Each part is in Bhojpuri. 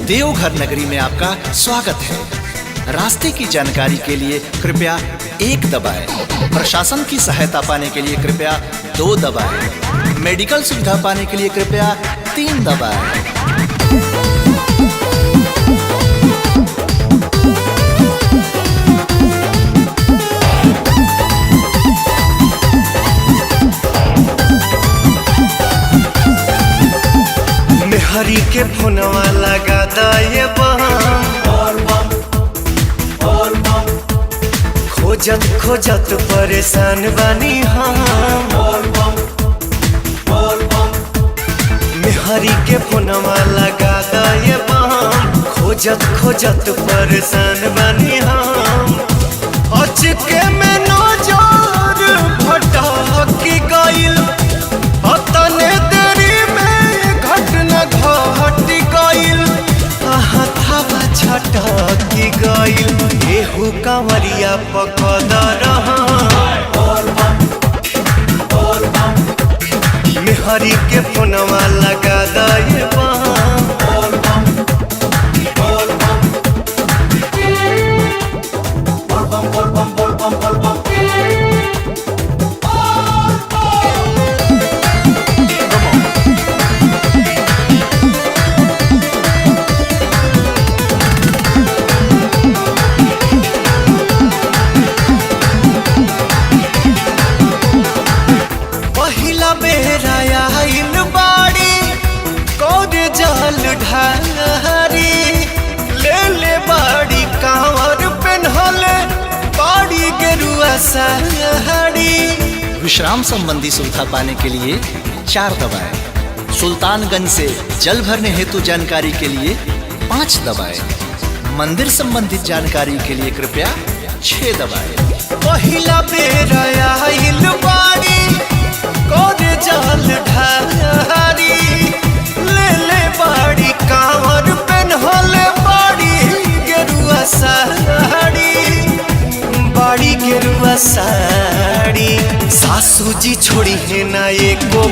देवघर नगरी में आपका स्वागत है। रास्ते की जानकारी के लिए कृपया 1 दबाएं। प्रशासन की सहायता पाने के लिए कृपया 2 दबाएं। मेडिकल सुविधा पाने के लिए कृपया 3 दबाएं। हरी के फोनवा लगा दे खोजत खोजत परेशान बानी हम। हरी के फोनवा लगा दे खोजत खोजत परेशान बानी हम। अचके में नजर भटक गइल अतने देरी में घटना घट गइल हथवा छटक गइल एहू कंवरिया पकड़ मेहरी के फोनवा लगा दे ढारी ले ले बाड़ी कांवर पेन्हले बाड़ी गेरुआ साड़ी। विश्राम संबंधी सुविधा पाने के लिए 4 दबाएं। सुल्तानगंज से जल भरने हेतु जानकारी के लिए 5 दबाएं। मंदिर संबंधित जानकारी के लिए कृपया 6 दबाएं। पहिला बेर आइल बाड़ी कोरे जल ढारी ले ले बाड़ी कांवर पेन्हले बाड़ी गेरुआ साड़ी बाड़ी गेरुआ साड़ी। सासू जी छोड़ी है ना एको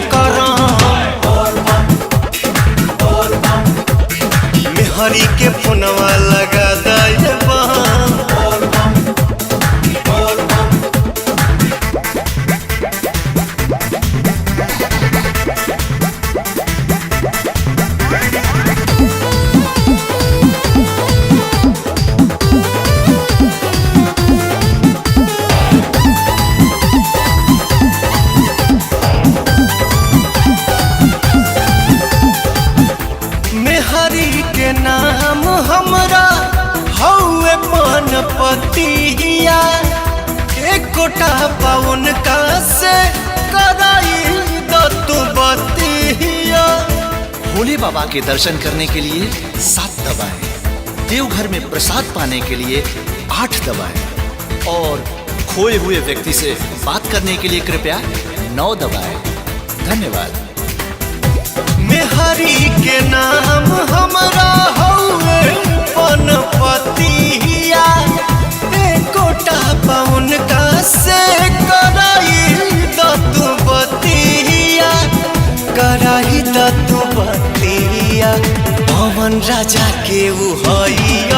मेहरी के फोनवा लगा दे हरी के नाम हमरा हौवे पनपतिया एक गोटा पाउन का से कराई दतु बतिया। भोले बाबा के दर्शन करने के लिए 7 दबाएं। देवघर में प्रसाद पाने के लिए 8 दबाएं और खोए हुए व्यक्ति से बात करने के लिए कृपया 9 दबाएं। धन्यवाद। मेहरी के नाम हमरा हौवे पनपतिया कोटा पाउन का से कराई दतु बतिया कराई दतु बतिया। पवन राजा के उ हइल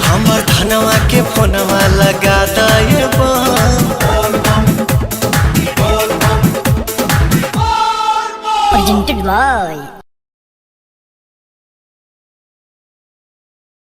हमर धनवा के फोनवा लगा दे presented by